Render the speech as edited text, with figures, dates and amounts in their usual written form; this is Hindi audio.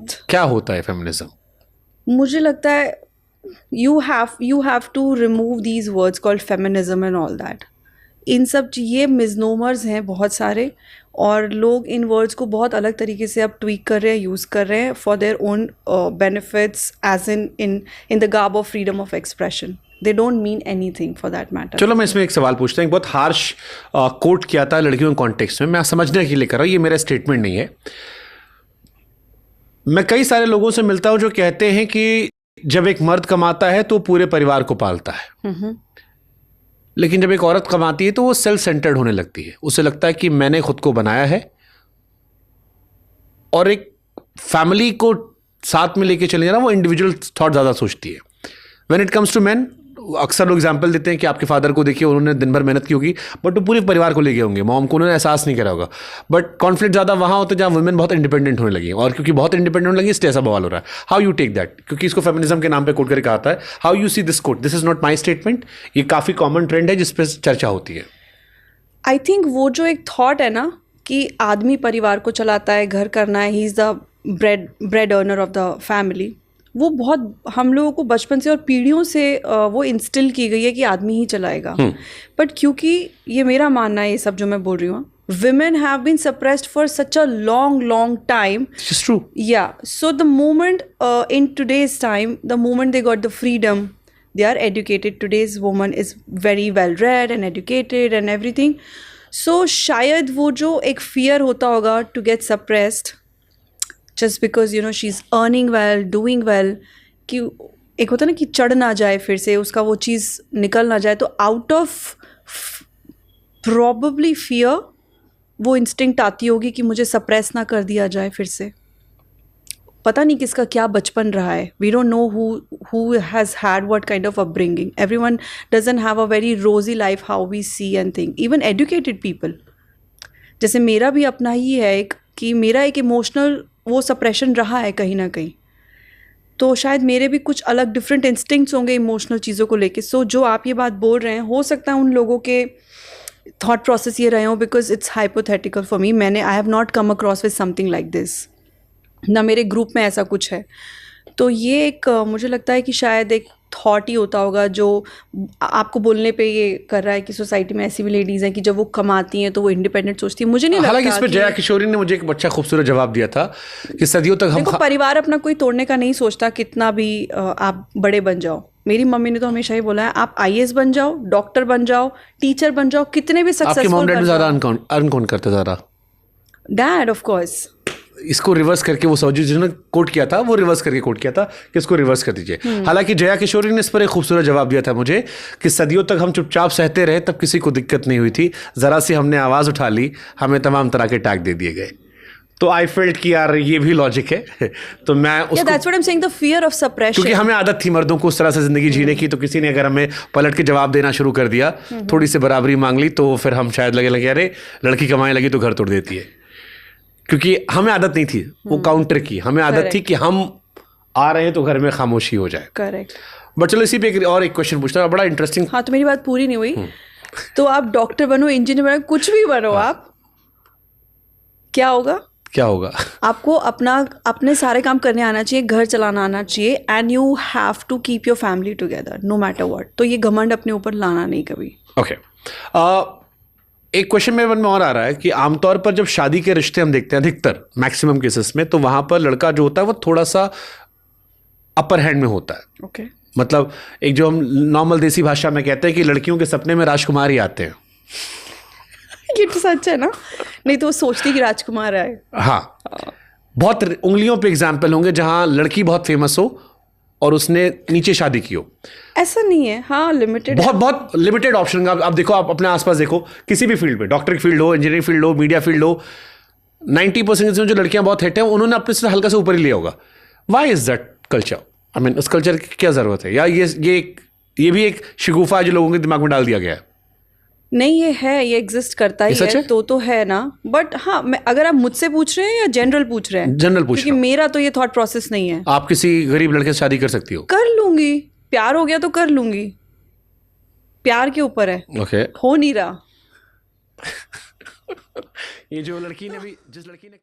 बहुत। क्या होता है फेमिनिज्म? मुझे लगता है you have to remove these words called feminism and all that. इन सब ये मिसनोमर्स हैं बहुत सारे, और लोग इन वर्ड्स को बहुत अलग तरीके से अब ट्वीक कर रहे हैं, यूज़ कर रहे हैं for their own benefits, as in the garb of freedom of expression. They don't mean anything for that matter. चलो मैं इसमें एक सवाल पूछता हूँ. एक बहुत हार्श कोट किया था लड़कियों के कॉन्टेक्स्ट में. मैं समझने के लिए कर रहा हूँ, ये मेरा स्टेटमेंट नहीं है. मैं कई सारे लोगों से मिलता हूँ जो कहते हैं कि जब एक मर्द कमाता है तो पूरे परिवार को पालता है, लेकिन जब एक औरत कमाती है तो वो सेल्फ सेंटर्ड होने लगती है. उसे लगता है कि मैंने खुद को बनाया है, और एक फैमिली को साथ में लेके चले जाना, वो इंडिविजुअल थॉट ज़्यादा सोचती है. When it comes to man, अक्सर लोग एग्जाम्पल देते हैं कि आपके फादर को देखिए, उन्होंने दिन भर मेहनत की होगी, बट वो पूरे परिवार को ले गए होंगे. मॉम को उन्होंने एहसास नहीं करा होगा. बट कॉन्फ्लिक्ट ज़्यादा वहाँ होते हैं जहाँ वुमेन बहुत इंडिपेंडेंट होने लगी, और क्योंकि बहुत इंडिपेंडेंट होने लगी इसलिए ऐसा बवाल हो रहा है. How you take that? क्योंकि इसको फेमिनिज्म के नाम पे कोट करके कहा था. How you see this quote? This is not my statement. ये काफ़ी कॉमन ट्रेंड है जिस पर चर्चा होती है. आई थिंक वो जो एक थॉट है ना कि आदमी परिवार को चलाता है, घर करना है, he is the bread earner of the family, वो बहुत हम लोगों को बचपन से और पीढ़ियों से वो इंस्टिल की गई है कि आदमी ही चलाएगा. बट क्योंकि ये मेरा मानना है, ये सब जो मैं बोल रही हूँ, women have been suppressed for such a long time. It's true. Yeah. So the moment in today's time, the moment they got the freedom, they are educated. Today's woman is very well read and educated and everything. So शायद वो जो एक fear होता होगा to get suppressed just because you know she's earning well, doing well, कि एक होता ना कि चढ़ ना जाए फिर से, उसका वो चीज़ निकल ना जाए, तो out of probably fear वो इंस्टिंक्ट आती होगी कि मुझे सप्रेस ना कर दिया जाए फिर से. पता नहीं किसका क्या बचपन रहा है. We don't know who has had what kind of upbringing. Everyone doesn't have a very rosy life how we see and think. Even educated people. जैसे मेरा भी अपना ही है एक, कि मेरा एक इमोशनल वो सप्रेशन रहा है कहीं ना कहीं, तो शायद मेरे भी कुछ अलग डिफरेंट इंस्टिंक्ट्स होंगे इमोशनल चीज़ों को लेके. सो जो आप ये बात बोल रहे हैं, हो सकता है उन लोगों के थॉट प्रोसेस ये रहे हो, because it's hypothetical for me. I have not come across with something like this, ना मेरे ग्रुप में ऐसा कुछ है. तो ये एक मुझे लगता है कि शायद एक थॉट ही होता होगा जो आपको बोलने पे ये कर रहा है कि सोसाइटी में ऐसी भी लेडीज़ हैं कि जब वो कमाती हैं तो वो इंडिपेंडेंट सोचती है. मुझे नहीं लगता. हालांकि इस पर जया किशोरी ने मुझे एक अच्छा खूबसूरत जवाब दिया था कि सदियों तक हम परिवार अपना कोई तोड़ने का नहीं सोचता, कितना भी आप बड़े बन जाओ. मेरी मम्मी ने तो हमेशा ही बोला है, आप IAS बन जाओ, डॉक्टर बन जाओ, टीचर बन जाओ, कितने भी सक्सेसफुल बन जाओ. ज़्यादा अर्न कौन करता ज़्यादा? Dad of course. इसको रिवर्स करके वो सौजी जिन्होंने कोट किया था, वो रिवर्स करके कोट किया था कि इसको रिवर्स कर दीजिए. हालांकि जया किशोरी ने इस पर एक खूबसूरत जवाब दिया था मुझे कि सदियों तक हम चुपचाप सहते रहे, तब किसी को दिक्कत नहीं हुई थी. ज़रा सी हमने आवाज़ उठा ली, हमें तमाम तरह के टैग दे दिए गए. तो आई फेल्ट कि यार ये भी लॉजिक है. तो मैं उसको that's what I'm saying, the fear of suppression. क्योंकि हमें आदत थी मर्दों को उस तरह से ज़िंदगी जीने की, तो किसी ने अगर हमें पलट के जवाब देना शुरू कर दिया, थोड़ी सी बराबरी मांग ली, तो फिर हम शायद लगे अरे लड़की कमाने लगी तो घर तोड़ देती है. क्योंकि हमें आदत नहीं थी वो काउंटर की, हमें आदत थी कि हम आ रहे हैं तो घर में खामोशी हो जाए. करेक्ट. बट चलो इसी पे एक क्वेश्चन पूछता हूँ, बड़ा इंटरेस्टिंग. हाँ, तो मेरी बात पूरी नहीं हुई. तो आप डॉक्टर बनो, इंजीनियर बनो, कुछ भी बनो, आप क्या होगा? आपको अपने सारे काम करने आना चाहिए, घर चलाना आना चाहिए, and you have to keep your family together no matter what. तो ये घमंड अपने ऊपर लाना नहीं कभी. ओके. एक क्वेश्चन मेरे मन में और आ रहा है कि आमतौर पर जब शादी के रिश्ते हम देखते हैं, अधिकतर मैक्सिमम केसेस में, तो वहां पर लड़का जो होता है वो थोड़ा सा अपर हैंड में होता है. ओके. मतलब एक जो हम नॉर्मल देसी भाषा में कहते हैं कि लड़कियों के सपने में राजकुमार ही आते हैं. ये तो सच है ना, नहीं तो वो सोचती कि राजकुमार आए. हाँ, बहुत उंगलियों पे एग्जाम्पल होंगे जहां लड़की बहुत फेमस हो और उसने नीचे शादी की हो. ऐसा नहीं है. हाँ, लिमिटेड, बहुत लिमिटेड ऑप्शन. आप देखो, आप अपने आसपास देखो, किसी भी फील्ड पे, डॉक्टर की फील्ड हो, इंजीनियरिंग फील्ड हो, मीडिया फील्ड हो, 90% जो लड़कियां बहुत हिट हैं उन्होंने अपने से हल्का से ऊपर ही लिया होगा. Why is that culture? I mean, उस कल्चर की क्या जरूरत है? या ये भी एक शिगुफा है जो लोगों के दिमाग में डाल दिया गया है? नहीं, ये है, ये एग्जिस्ट करता ही है. तो है ना. बट हाँ, अगर आप मुझसे पूछ रहे हैं या जनरल पूछ रहे हैं? जनरल पूछ रहे हैं, क्योंकि मेरा तो ये थॉट प्रोसेस नहीं है. आप किसी गरीब लड़के से शादी कर सकती हो? कर लूंगी. प्यार हो गया तो कर लूंगी. प्यार के ऊपर है. ओके. हो नहीं रहा. ये जो लड़की ने भी, जिस लड़की ने